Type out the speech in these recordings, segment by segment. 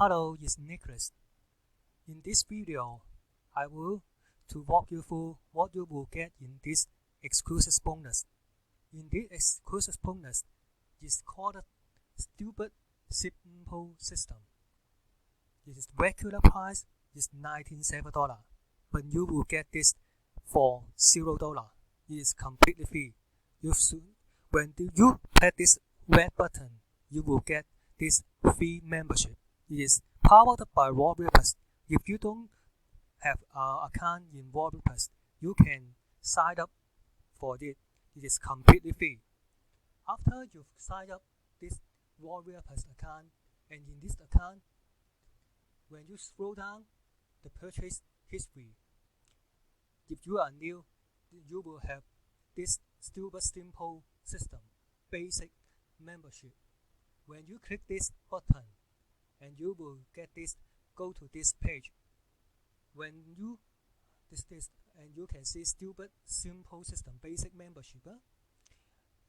Hello, it's Nicholas. In this video, I will to walk you through what you will get in this exclusive bonus. In this exclusive bonus, it's called a stupid simple system. Its regular price is $97, but you will get this for $0. It is completely free. When you press this red button, you will get this free membership. It is powered by Warrior Plus. If you don't have an account in Warrior Plus, you can sign up for it. It is completely free. After you've signed up this Warrior Plus account, and in this account, when you scroll down the purchase history, if you are new, you will have this stupid simple system, basic membership. When you click this button, and you will get this, go to this page. When you and you can see stupid simple system basic membership,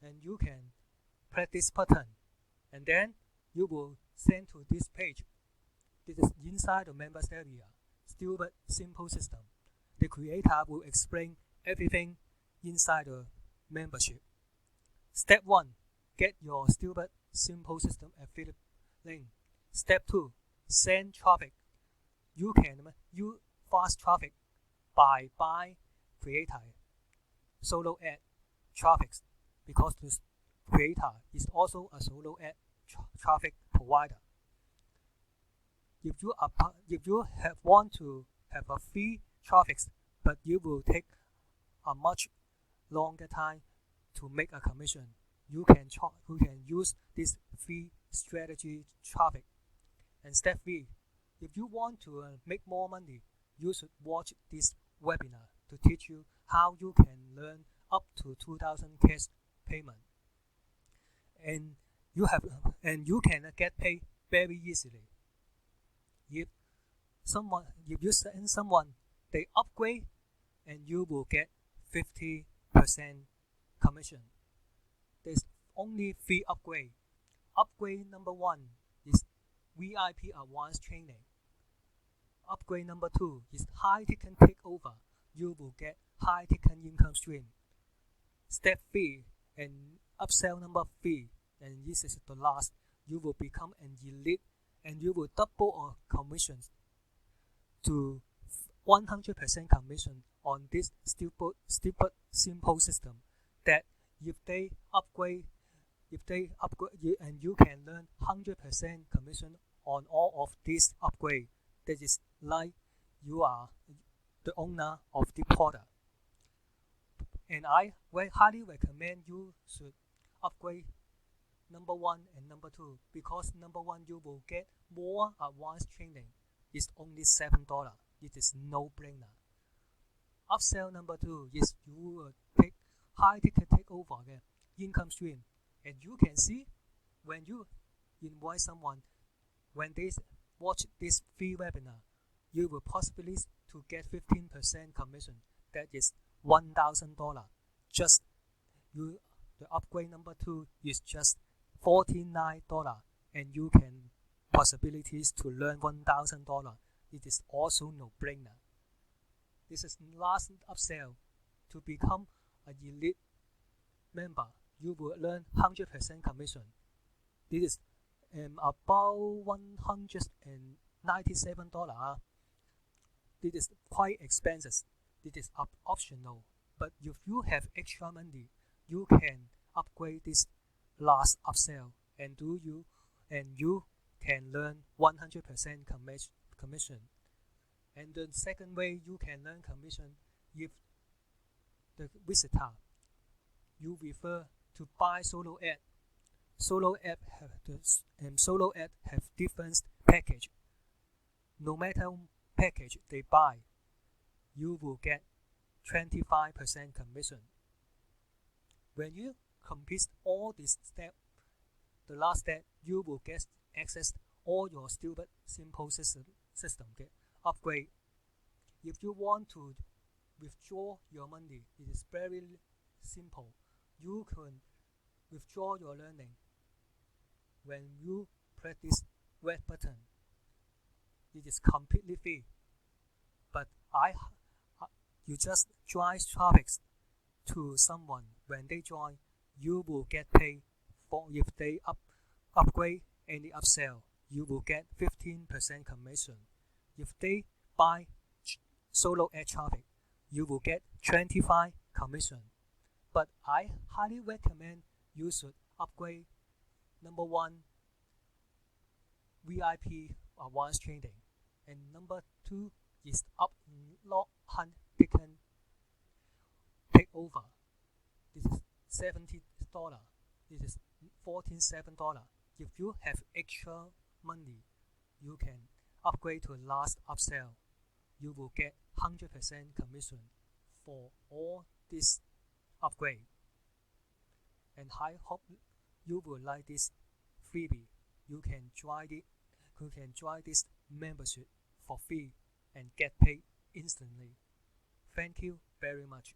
and you can press this button, and then you will send to this page. This is inside the members area, stupid simple system. The creator will explain everything inside the membership. Step 1, get your stupid simple system affiliate link. Step 2, send traffic. You can use fast traffic by buying creator solo ad traffic, because this creator is also a solo ad traffic provider. If you want to have a free traffic, but you will take a much longer time to make a commission, you can use this free strategy traffic. And step 3, if you want to make more money, you should watch this webinar to teach you how you can learn up to 2,000 cash payment. And you can get paid very easily. If you send someone, they upgrade, and you will get 50% commission. There's only 3 upgrade. Upgrade number 1 is VIP advanced training. Upgrade number 2 is high ticket takeover. You will get high ticket income stream. Step 3 and upsell number 3, and this is the last. You will become an elite, and you will double your commissions to 100% commission on this stupid simple system. That if they upgrade you, and you can learn 100% commission on all of these upgrade. That is like you are the owner of the product. And I highly recommend you should upgrade number 1 and number 2, because number 1 you will get more advanced training. It's only $7. It is no brainer. Upsell number 2 is you will take high ticket takeover income stream. And you can see when you invite someone, when they watch this free webinar, you will possibly to get 15% commission. That is $1,000. Just the upgrade number 2 is just $49, and you can possibilities to learn $1,000. It is also no brainer. This is last upsell. To become an elite member, you will learn 100% commission. This is about $197. This is quite expensive. This is optional. But if you have extra money, you can upgrade this last upsell, and you can learn 100% commission. And the second way you can learn commission, if the visitor you refer to buy solo ad. Solo ad have different package. No matter package they buy, you will get 25% commission. When you complete all these steps, the last step, you will get access all your stupid simple system upgrade. If you want to withdraw your money, it is very simple. You can withdraw your learning when you press this red button. it is completely free. But you just drive traffic to someone. When they join, you will get paid. For if they upgrade any upsell, you will get 15% commission. If they buy solo ad traffic, you will get 25 commission. But I highly recommend you should upgrade. Number one, VIP advanced trading, and number two is upload hunt taken takeover. This is $70. This is $14.7. If you have extra money, you can upgrade to last upsell. You will get 100% commission for all this upgrade. And I hope you will like this freebie. You can join this membership for free and get paid instantly. Thank you very much.